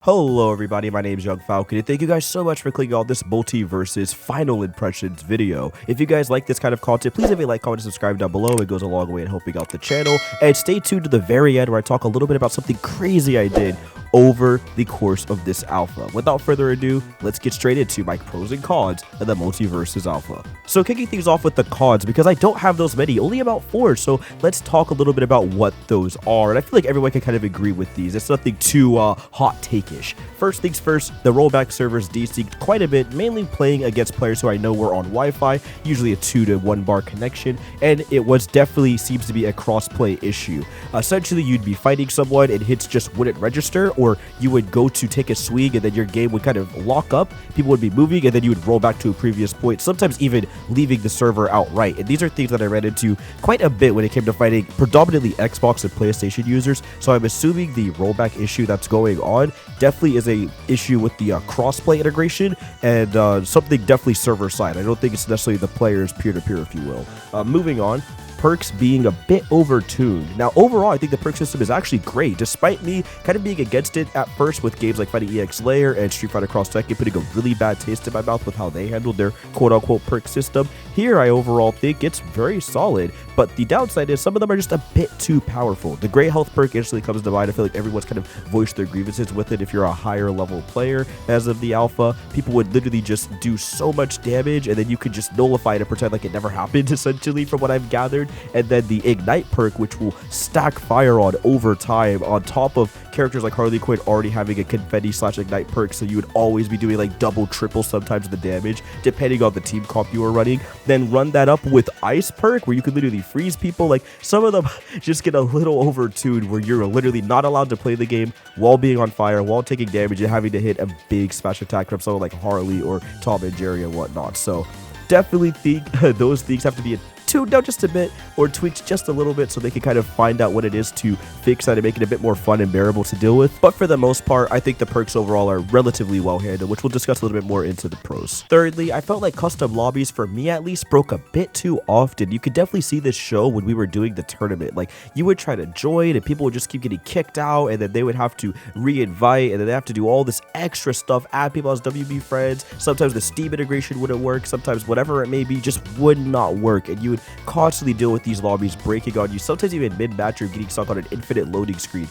Hello everybody, my name is Young Falcon, and thank you guys so much for clicking on this Multiversus Final Impressions video. If you guys like this kind of content, please leave a like, comment, and subscribe down below. It goes a long way in helping out the channel. And stay tuned to the very end where I talk a little bit about something crazy I did over the course of this alpha. Without further ado, let's get straight into my pros and cons of the Multiversus alpha. So kicking things off with the cons, because I don't have those many, only about 4, so let's talk a little bit about what those are. And I feel like everyone can kind of agree with these. It's nothing too hot take-ish. First things first, the rollback servers desynced quite a bit, mainly playing against players who I know were on Wi-Fi, usually a 2 to 1 bar connection, and it was definitely seems to be a cross-play issue. Essentially, you'd be fighting someone and hits just wouldn't register, or you would go to take a swing and then your game would kind of lock up, people would be moving, and then you would roll back to a previous point, sometimes even leaving the server outright. And these are things that I ran into quite a bit when it came to fighting predominantly Xbox and PlayStation users, so I'm assuming the rollback issue that's going on definitely is a issue with the crossplay integration, and something definitely server side. I don't think it's necessarily the players peer-to-peer, if you will. Moving on, perks being a bit overtuned. Now, overall, I think the perk system is actually great, despite me kind of being against it at first with games like Fighting EX Layer and Street Fighter Cross Tekken putting a really bad taste in my mouth with how they handled their quote-unquote perk system. Here, I overall think it's very solid, but the downside is some of them are just a bit too powerful. The Great Health perk instantly comes to mind. I feel like everyone's kind of voiced their grievances with it. If you're a higher level player as of the alpha, people would literally just do so much damage, and then you could just nullify it and pretend like it never happened, essentially, from what I've gathered. And then the Ignite perk, which will stack fire on over time, on top of characters like Harley Quinn already having a confetti/ignite perk, so you would always be doing like double, triple sometimes the damage, depending on the team comp you are running. Then run that up with Ice perk, where you can literally freeze people. Like, some of them just get a little overtuned, where you're literally not allowed to play the game while being on fire, while taking damage, and having to hit a big smash attack from someone like Harley or Tom and Jerry and whatnot. So definitely think those things have to be tuned down just a bit, or tweaked just a little bit, so they can kind of find out what it is to fix that and make it a bit more fun and bearable to deal with. But for the most part, I think the perks overall are relatively well handled, which we'll discuss a little bit more into the pros. Thirdly, I felt like custom lobbies, for me at least, broke a bit too often. You could definitely see this show when we were doing the tournament. Like, you would try to join and people would just keep getting kicked out, and then they would have to re-invite, and then they have to do all this extra stuff, add people as WB friends. Sometimes the Steam integration wouldn't work, sometimes whatever it may be just would not work, and you would constantly deal with these lobbies breaking on you, sometimes even mid-match or getting stuck on an infinite loading screen.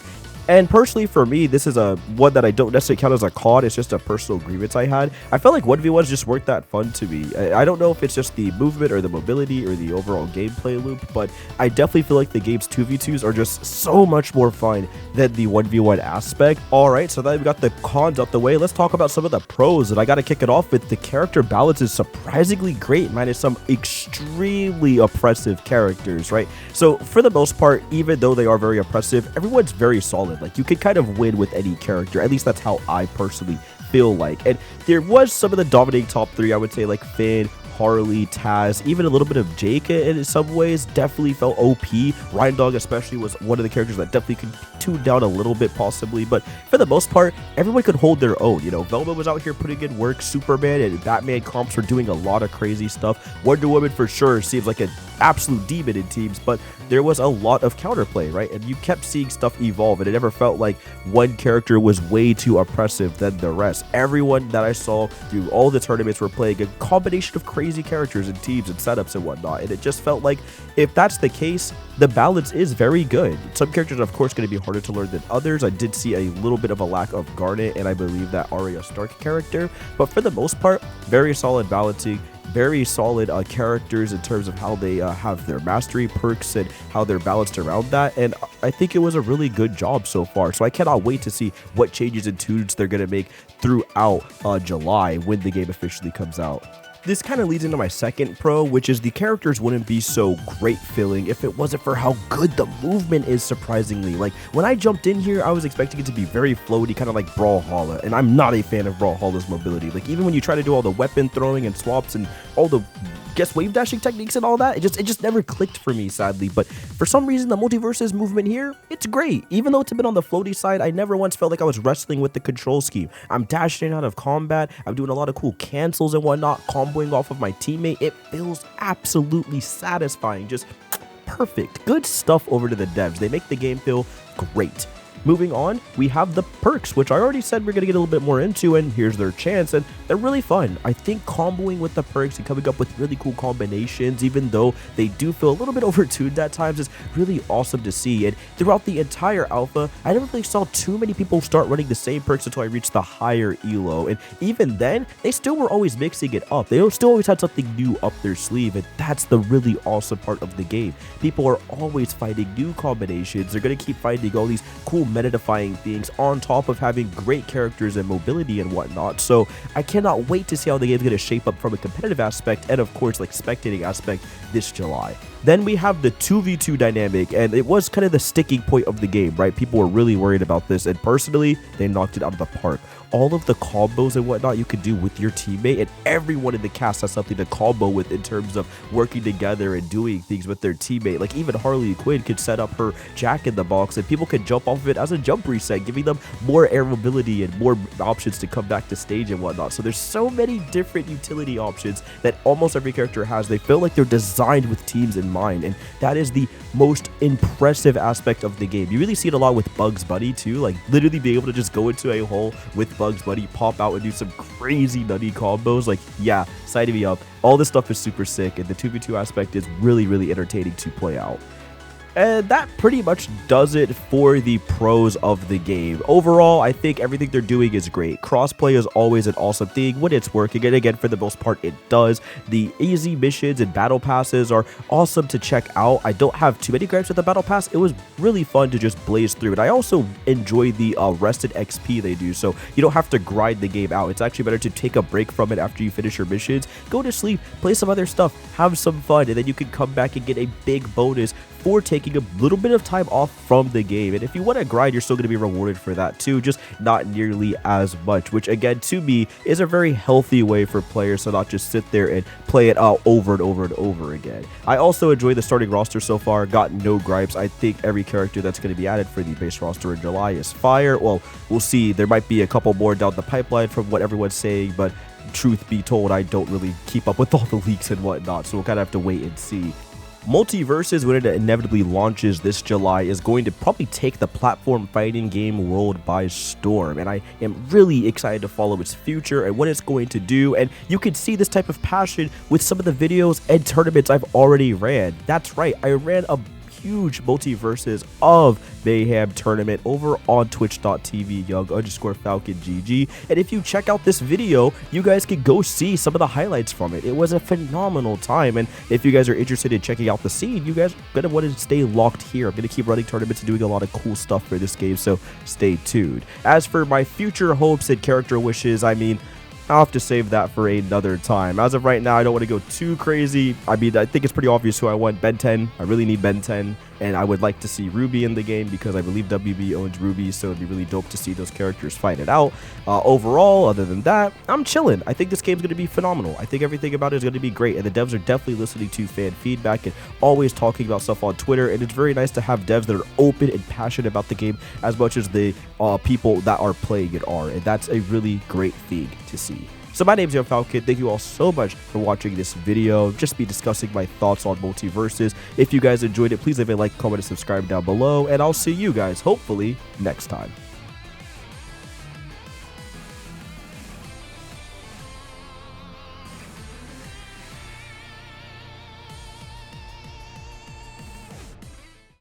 And personally, for me, this is a one that I don't necessarily count as a con. It's just a personal grievance I had. I felt like 1v1s just weren't that fun to me. I don't know if it's just the movement or the mobility or the overall gameplay loop, but I definitely feel like the game's 2v2s are just so much more fun than the 1v1 aspect. Alright, so now we got the cons out the way. Let's talk about some of the pros, and I gotta kick it off with the character balance is surprisingly great, minus some extremely oppressive characters, right? So for the most part, even though they are very oppressive, everyone's very solid. Like, you could kind of win with any character. At least that's how I personally feel like. And there was some of the dominating top 3, I would say, like Finn, Harley, Taz, even a little bit of Jake in some ways definitely felt OP. Ryan Dog especially was one of the characters that definitely could tune down a little bit possibly, but for the most part, everyone could hold their own. You know, Velma was out here putting in work, Superman and Batman comps were doing a lot of crazy stuff. Wonder Woman for sure seems like an absolute demon in teams, but there was a lot of counterplay, right? And you kept seeing stuff evolve, and it never felt like one character was way too oppressive than the rest. Everyone that I saw through all the tournaments were playing a combination of crazy characters and teams and setups and whatnot, and it just felt like if that's the case, the balance is very good. Some characters are of course going to be harder to learn than others. I did see a little bit of a lack of Garnet and I believe that Arya Stark character, but for the most part, very solid balancing, very solid characters in terms of how they have their mastery perks and how they're balanced around that, and I think it was a really good job so far. So I cannot wait to see what changes and tunes they're going to make throughout July when the game officially comes out. This kind of leads into my second pro, which is the characters wouldn't be so great feeling if it wasn't for how good the movement is, surprisingly. Like, when I jumped in here, I was expecting it to be very floaty, kind of like Brawlhalla, and I'm not a fan of Brawlhalla's mobility. Like, even when you try to do all the weapon throwing and swaps and all the wave dashing techniques and all that, it just never clicked for me, sadly. But for some reason, the Multiversus movement here, it's great. Even though it's a bit on the floaty side, I never once felt like I was wrestling with the control scheme. I'm dashing out of combat, I'm doing a lot of cool cancels and whatnot, comboing off of my teammate. It feels absolutely satisfying, just perfect. Good stuff over to the devs. They make the game feel great. Moving on, we have the perks, which I already said we're going to get a little bit more into, and here's their chance, and they're really fun. I think comboing with the perks and coming up with really cool combinations, even though they do feel a little bit overtuned at times, is really awesome to see. And throughout the entire alpha, I never really saw too many people start running the same perks until I reached the higher elo, and even then, they still were always mixing it up. They still always had something new up their sleeve, and that's the really awesome part of the game. People are always finding new combinations. They're going to keep finding all these cool meta-defying things on top of having great characters and mobility and whatnot. So I cannot wait to see how the game's going to shape up from a competitive aspect and of course like spectating aspect this July. Then we have the 2v2 dynamic, and it was kind of the sticking point of the game, right? People were really worried about this, and personally, they knocked it out of the park. All of the combos and whatnot you could do with your teammate, and everyone in the cast has something to combo with in terms of working together and doing things with their teammate. Like even Harley Quinn could set up her Jack in the Box, and people could jump off of it as a jump reset, giving them more air mobility and more options to come back to stage and whatnot. So there's so many different utility options that almost every character has. They feel like they're designed with teams in mind, and that is the most impressive aspect of the game. You really see it a lot with Bugs Bunny too, like literally being able to just go into a hole with Bugs Bunny, pop out and do some crazy nutty combos. Like, yeah, sign me up. All this stuff is super sick, and the 2v2 aspect is really entertaining to play out. And that pretty much does it for the pros of the game. Overall, I think everything they're doing is great. Crossplay is always an awesome thing when it's working, and again, for the most part, it does. The easy missions and battle passes are awesome to check out. I don't have too many gripes with the battle pass. It was really fun to just blaze through, and I also enjoy the rested XP they do, so you don't have to grind the game out. It's actually better to take a break from it after you finish your missions, go to sleep, play some other stuff, have some fun, and then you can come back and get a big bonus for taking a little bit of time off from the game. And if you want to grind, you're still going to be rewarded for that too, just not nearly as much, which again to me is a very healthy way for players to not just sit there and play it out over and over and over again. I also enjoy the starting roster so far, got no gripes. I think every character that's going to be added for the base roster in July is fire. Well, we'll see. There might be a couple more down the pipeline from what everyone's saying, but truth be told, I don't really keep up with all the leaks and whatnot, so we'll kind of have to wait and see. Multiversus, when it inevitably launches this July, is going to probably take the platform fighting game world by storm, and I am really excited to follow its future and what it's going to do. And you can see this type of passion with some of the videos and tournaments I've already ran. That's right, I ran a huge Multiversus of Mayhem tournament over on twitch.tv young_falcongg, and if you check out this video, you guys can go see some of the highlights from it. It was a phenomenal time, and if you guys are interested in checking out the scene, you guys are gonna want to stay locked here. I'm gonna keep running tournaments and doing a lot of cool stuff for this game, so stay tuned. As for my future hopes and character wishes, I mean, I'll have to save that for another time. As of right now, I don't want to go too crazy. I mean, I think it's pretty obvious who I want. Ben 10. I really need Ben 10. And I would like to see Ruby in the game because I believe WB owns Ruby, so it'd be really dope to see those characters fight it out. Overall, other than that, I'm chilling. I think this game's going to be phenomenal. I think everything about it is going to be great, and the devs are definitely listening to fan feedback and always talking about stuff on Twitter, and it's very nice to have devs that are open and passionate about the game as much as the people that are playing it are, and that's a really great thing to see. So my name's Young Falcon. Thank you all so much for watching this video. Just be discussing my thoughts on Multiversus. If you guys enjoyed it, please leave a like, comment, and subscribe down below, and I'll see you guys hopefully next time.